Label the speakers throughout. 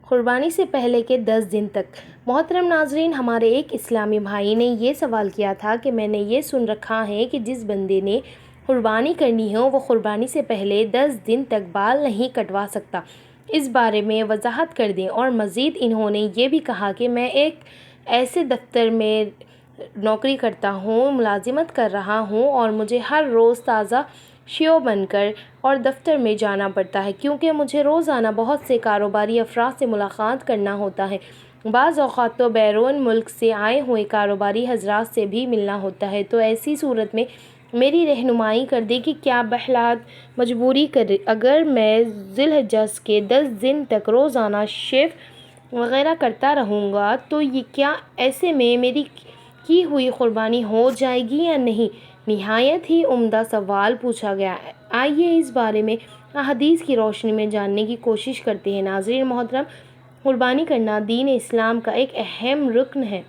Speaker 1: قربانی سے پہلے کے 10 دن تک۔ محترم ناظرین، ہمارے ایک اسلامی بھائی نے یہ سوال کیا تھا کہ میں نے یہ سن رکھا ہے کہ جس بندے نے قربانی کرنی ہو وہ قربانی سے پہلے 10 دن تک بال نہیں کٹوا سکتا، اس بارے میں وضاحت کر دیں۔ اور مزید انہوں نے یہ بھی کہا کہ میں ایک ایسے دفتر میں نوکری کرتا ہوں، ملازمت کر رہا ہوں، اور مجھے ہر روز تازہ شیو بن کر اور دفتر میں جانا پڑتا ہے، کیونکہ مجھے روزانہ بہت سے کاروباری افراد سے ملاقات کرنا ہوتا ہے۔ بعض اوقات تو بیرون ملک سے آئے ہوئے کاروباری حضرات سے بھی ملنا ہوتا ہے۔ تو ایسی صورت میں میری رہنمائی کر دیں کہ کیا بحالات مجبوری اگر میں ذی الحجہ کے 10 دن تک روزانہ شیو وغیرہ کرتا رہوں گا تو یہ کیا ایسے میں میری کی ہوئی قربانی ہو جائے گی یا نہیں؟ نہایت ہی عمدہ سوال پوچھا گیا۔ آئیے اس بارے میں احادیث کی روشنی میں جاننے کی کوشش کرتے ہیں۔ ناظرین محترم، قربانی کرنا دین اسلام کا ایک اہم رکن ہے،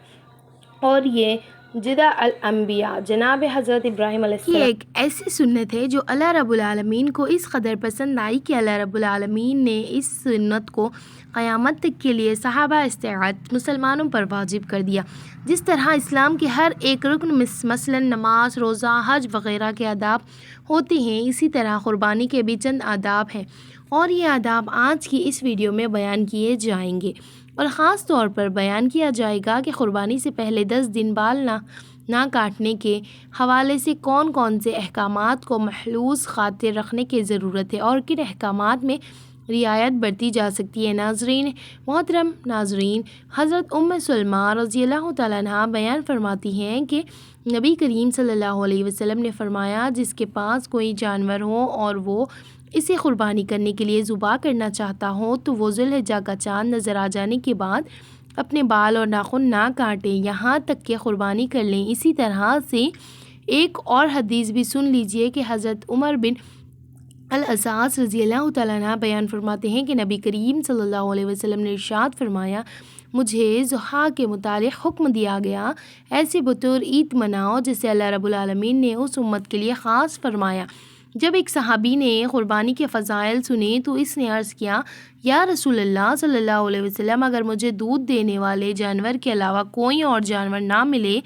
Speaker 1: اور یہ جدہ الانبیاء جناب حضرت ابراہیم علیہ السلام
Speaker 2: ایک ایسی سنت ہے جو اللہ رب العالمین کو اس قدر پسند آئی کہ اللہ رب العالمین نے اس سنت کو قیامت تک کے لیے صحابہ استطاعت مسلمانوں پر واجب کر دیا۔ جس طرح اسلام کے ہر ایک رکن مثلا نماز، روزہ، حج وغیرہ کے آداب ہوتے ہیں، اسی طرح قربانی کے بھی چند آداب ہیں، اور یہ آداب آج کی اس ویڈیو میں بیان کیے جائیں گے، اور خاص طور پر بیان کیا جائے گا کہ قربانی سے پہلے 10 دن بال نہ کاٹنے کے حوالے سے کون کون سے احکامات کو ملحوظ خاطر رکھنے کی ضرورت ہے اور کن احکامات میں رعایت برتی جا سکتی ہے۔ ناظرین محترم، حضرت سلمہ رضی اللہ تعالیٰ عنہا بیان فرماتی ہیں کہ نبی کریم صلی اللہ علیہ وسلم نے فرمایا، جس کے پاس کوئی جانور ہو اور وہ اسے قربانی کرنے کے لیے ذبح کرنا چاہتا ہو تو وہ ذی الحجہ کا چاند نظر آ جانے کے بعد اپنے بال اور ناخن نہ کاٹیں یہاں تک کہ قربانی کر لیں۔ اسی طرح سے ایک اور حدیث بھی سن لیجئے کہ حضرت عمر بن العاص رضی اللہ تعالیٰ عنہ بیان فرماتے ہیں کہ نبی کریم صلی اللہ علیہ وسلم نے ارشاد فرمایا، مجھے ضحیٰ کے متعلق حکم دیا گیا، ایسے بطور عید مناؤ جسے اللہ رب العالمین نے اس امت کے لیے خاص فرمایا۔ جب ایک صحابی نے قربانی کے فضائل سنے تو اس نے عرض کیا، یا رسول اللہ صلی اللہ علیہ وسلم، اگر مجھے دودھ دینے والے جانور کے علاوہ کوئی اور جانور نہ ملے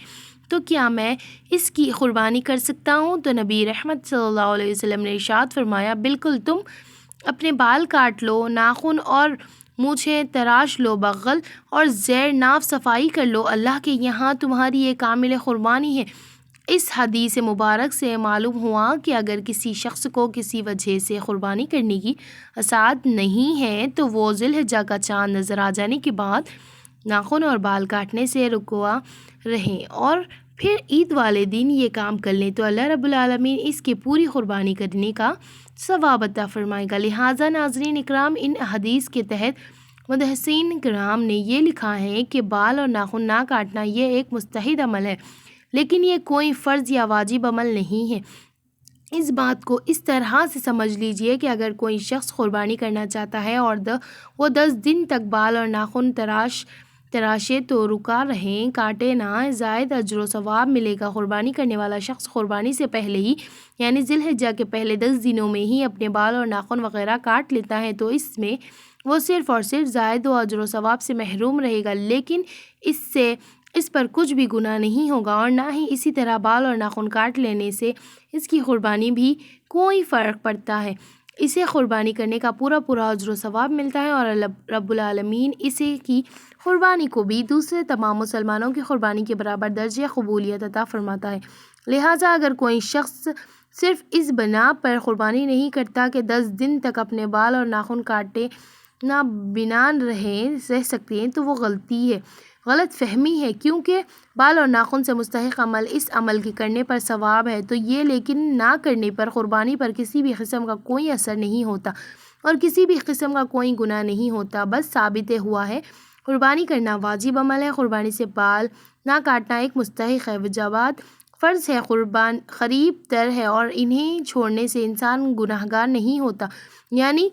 Speaker 2: تو کیا میں اس کی قربانی کر سکتا ہوں؟ تو نبی رحمت صلی اللہ علیہ وسلم نے ارشاد فرمایا، بالکل، تم اپنے بال کاٹ لو، ناخن اور مونچھیں تراش لو، بغل اور زیر ناف صفائی کر لو، اللہ کے یہاں تمہاری یہ کامل قربانی ہے۔ اس حدیث مبارک سے معلوم ہوا کہ اگر کسی شخص کو کسی وجہ سے قربانی کرنے کی اساعت نہیں ہے تو وہ ذی الحجہ کا چاند نظر آ جانے کے بعد ناخن اور بال کاٹنے سے رکا رہیں اور پھر عید والے دن یہ کام کر لیں تو اللہ رب العالمین اس کی پوری قربانی کرنے کا ثواب عطا فرمائے گا۔ لہٰذا ناظرین اکرام، ان حدیث کے تحت محدثین کرام نے یہ لکھا ہے کہ بال اور ناخن نہ کاٹنا یہ ایک مستحب عمل ہے، لیکن یہ کوئی فرض یا واجب عمل نہیں ہے۔ اس بات کو اس طرح سے سمجھ لیجئے کہ اگر کوئی شخص قربانی کرنا چاہتا ہے اور وہ 10 دن تک بال اور ناخن تراشے تو رکا رہیں، کاٹے نہ، زائد اجر و ثواب ملے گا۔ قربانی کرنے والا شخص قربانی سے پہلے ہی یعنی ذی الحجہ کے پہلے 10 دنوں میں ہی اپنے بال اور ناخن وغیرہ کاٹ لیتا ہے تو اس میں وہ صرف اور صرف زائد و اجر و ثواب سے محروم رہے گا، لیکن اس پر کچھ بھی گناہ نہیں ہوگا، اور نہ ہی اسی طرح بال اور ناخن کاٹ لینے سے اس کی قربانی بھی کوئی فرق پڑتا ہے۔ اسے قربانی کرنے کا پورا اجر و ثواب ملتا ہے، اور رب العالمین اسے کی قربانی کو بھی دوسرے تمام مسلمانوں کی قربانی کے برابر درجہ قبولیت عطا فرماتا ہے۔ لہٰذا اگر کوئی شخص صرف اس بنا پر قربانی نہیں کرتا کہ 10 دن تک اپنے بال اور ناخن کاٹے نہ بنا رہ سکتے ہیں تو وہ غلط فہمی ہے، کیونکہ بال اور ناخن سے مستحق عمل اس عمل کے کرنے پر ثواب ہے تو یہ، لیکن نہ کرنے پر قربانی پر کسی بھی قسم کا کوئی اثر نہیں ہوتا اور کسی بھی قسم کا کوئی گناہ نہیں ہوتا، بس ثابت ہوا ہے قربانی کرنا واجب عمل ہے، قربانی سے بال نہ کاٹنا ایک مستحق ہے، وجوبات فرض ہے، قربان قریب تر ہے، اور انہیں چھوڑنے سے انسان گناہگار نہیں ہوتا، یعنی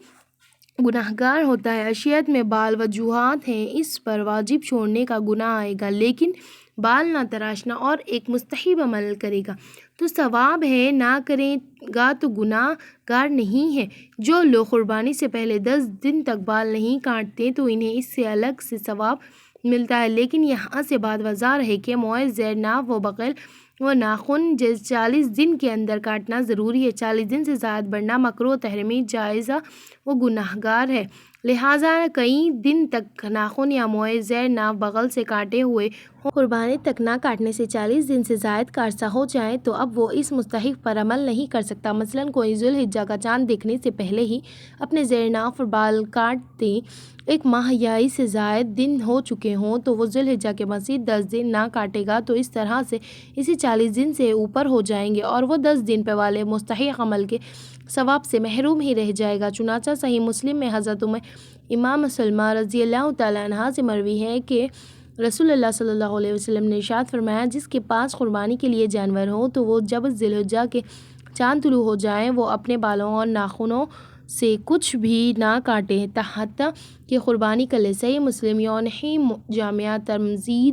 Speaker 2: گناہگار ہوتا ہے۔ اشیت میں بال وجوہات ہیں، اس پر واجب چھوڑنے کا گناہ آئے گا، لیکن بال نہ تراشنا اور ایک مستحب عمل کرے گا۔ تو ثواب ہے، نہ کریں گا تو گناہ گار نہیں ہے۔ جو لوگ قربانی سے پہلے 10 دن تک بال نہیں کاٹتے تو انہیں اس سے الگ سے ثواب ملتا ہے، لیکن یہاں سے بات واضح ہے کہ موئے زیر ناف و بغل و ناخن 40 دن کے اندر کاٹنا ضروری ہے۔ 40 دن سے زائد بڑھنا مکروہ تحریمی جائزہ و گناہ گار ہے، لہٰذا کئی دن تک ناخن یا موئے زیر ناف بغل سے کاٹے ہوئے ہوں۔ قربانی تک نہ کاٹنے سے 40 دن سے زائد کا عرصہ ہو جائے تو اب وہ اس مستحق پر عمل نہیں کر سکتا۔ مثلاً کوئی ذو الحجہ کا چاند دیکھنے سے پہلے ہی اپنے زیر ناف اور بال کاٹ دیں، 1 ماہ یا اس سے زائد دن ہو چکے ہوں تو وہ ذو الحجہ کے مزید 10 دن نہ کاٹے گا تو اس طرح سے اسی 40 دن سے اوپر ہو جائیں گے اور وہ 10 دن پہ والے مستحق عمل کے ثواب سے محروم ہی رہ جائے گا۔ چنانچہ صحیح مسلم میں حضرت امام سلمہ رضی اللہ تعالیٰ عنہ سے مروی ہے کہ رسول اللہ صلی اللہ علیہ وسلم نے ارشاد فرمایا، جس کے پاس قربانی کے لیے جانور ہو تو وہ جب ذی الحجہ کے چاند طلوع ہو جائیں وہ اپنے بالوں اور ناخنوں سے کچھ بھی نہ کاٹے حتیٰ کہ قربانی کر لے۔ صحیح مسلم یونہی جامعہ ترمذی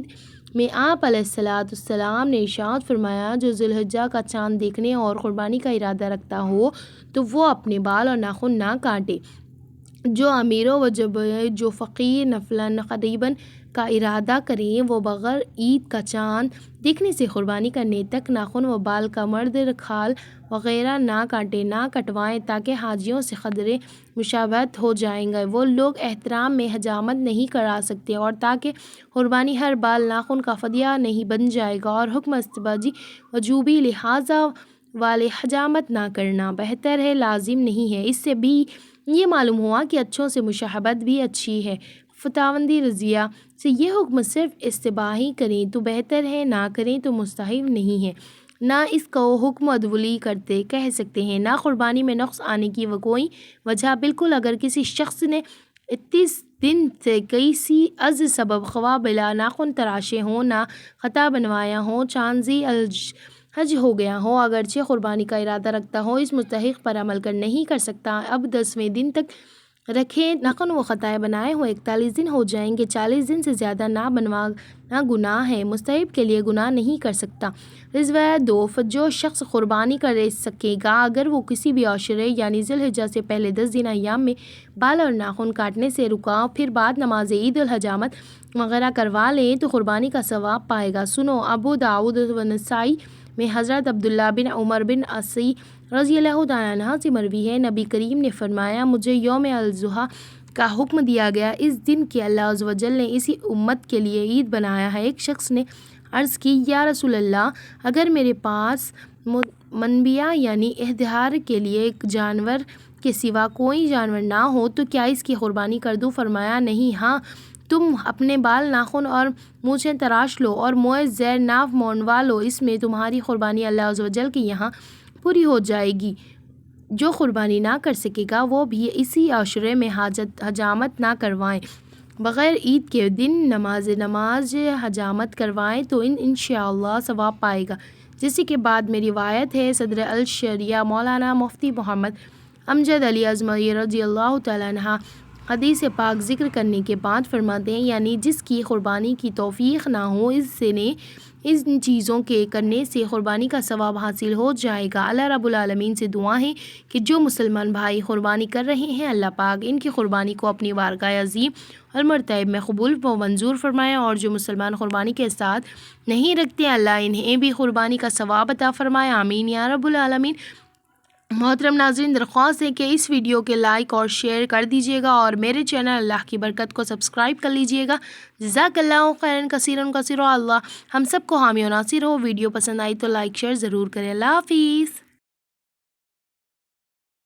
Speaker 2: میں آپ علیہ السلام نے ارشاد فرمایا، جو ذی الحجہ کا چاند دیکھنے اور قربانی کا ارادہ رکھتا ہو تو وہ اپنے بال اور ناخن نہ کاٹے۔ جو امیر و جو فقیر نفلاً قریباً کا ارادہ کریں وہ بغیر عید کا چاند دیکھنے سے قربانی کرنے تک ناخن و بال کا مرد کھال وغیرہ نہ کاٹیں، نہ کٹوائیں، تاکہ حاجیوں سے قدرے مشابہت ہو جائے گا۔ وہ لوگ احترام میں حجامت نہیں کرا سکتے اور تاکہ قربانی ہر بال ناخن کا فدیہ نہیں بن جائے گا اور حکم استحبابی وجوبی لہٰذا والے حجامت نہ کرنا بہتر ہے، لازم نہیں ہے۔ اس سے بھی یہ معلوم ہوا کہ اچھوں سے مشابہت بھی اچھی ہے۔ فتاوی رضیہ سے یہ حکم صرف استباحی کریں تو بہتر ہے، نہ کریں تو مستحب نہیں ہے۔ نہ اس کو حکم عدولی کرتے کہہ سکتے ہیں، نہ قربانی میں نقص آنے کی کوئی وجہ۔ بالکل اگر کسی شخص نے 31 دن سے کسی از سبب خواہ بلا ناخن تراشے ہوں، نہ خطا بنوایا ہو، چاند ذی الحج ہو گیا ہو، اگرچہ قربانی کا ارادہ رکھتا ہو، اس مستحق پر عمل کر نہیں کر سکتا۔ اب 10ویں دن تک رکھے ناخن و خطائے بنائے ہوئے 41 دن ہو جائیں گے، 40 دن سے زیادہ نہ بنوانا گناہ ہے، مستحب کے لیے گناہ نہیں کر سکتا۔ رضویہ 2 جو شخص قربانی کر سکے گا اگر وہ کسی بھی عشرے یعنی ذی الحجہ سے پہلے 10 دن ایام میں بال اور ناخن کاٹنے سے رکا، پھر بعد نماز عید الحجامت وغیرہ کروا لے تو قربانی کا ثواب پائے گا۔ سنو ابو داؤد و نسائی میں حضرت عبداللہ بن عمر بن عاص رضی اللہ تعالیٰ عنہ سے مروی ہے، نبی کریم نے فرمایا، مجھے یوم الاضحیٰ کا حکم دیا گیا، اس دن کی اللہ عز و جل نے اسی امت کے لیے عید بنایا ہے۔ ایک شخص نے عرض کی، یا رسول اللہ، اگر میرے پاس منبیہ یعنی اہدار کے لیے جانور کے سوا کوئی جانور نہ ہو تو کیا اس کی قربانی کر دوں؟ فرمایا، نہیں، ہاں، تم اپنے بال ناخن اور مونچھیں تراش لو اور موئے زیر ناف مونڈوا لو، اس میں تمہاری قربانی اللہ عز و جل کے یہاں پوری ہو جائے گی۔ جو قربانی نہ کر سکے گا وہ بھی اسی عشرے میں حجامت نہ کروائیں، بغیر عید کے دن نماز حجامت کروائیں تو انشاءاللہ ثواب پائے گا۔ جیسے کہ بعد میں روایت ہے، صدر الشریعہ مولانا مفتی محمد امجد علی اعظمی رضی اللہ تعالیٰ عنہ حدیث پاک ذکر کرنے کے بعد فرماتے ہیں، یعنی جس کی قربانی کی توفیق نہ ہو اس نے ان چیزوں کے کرنے سے قربانی کا ثواب حاصل ہو جائے گا۔ اللہ رب العالمین سے دعا ہے کہ جو مسلمان بھائی قربانی کر رہے ہیں اللہ پاک ان کی قربانی کو اپنی بارگاہ عظیم اور مرتبہ میں قبول و منظور فرمائے، اور جو مسلمان قربانی کے ساتھ نہیں رکھتے اللہ انہیں بھی قربانی کا ثواب عطا فرمائے، آمین یا رب العالمین۔ محترم ناظرین، درخواست ہے کہ اس ویڈیو کے لائک اور شیئر کر دیجیے گا اور میرے چینل اللہ کی برکت کو سبسکرائب کر لیجیے گا۔ جزاک اللہ خیرا کثیرا کثیرا، اللہ ہم سب کو حامی و ناصر ہو۔ ویڈیو پسند آئی تو لائک شیئر ضرور کریں۔ اللہ حافظ۔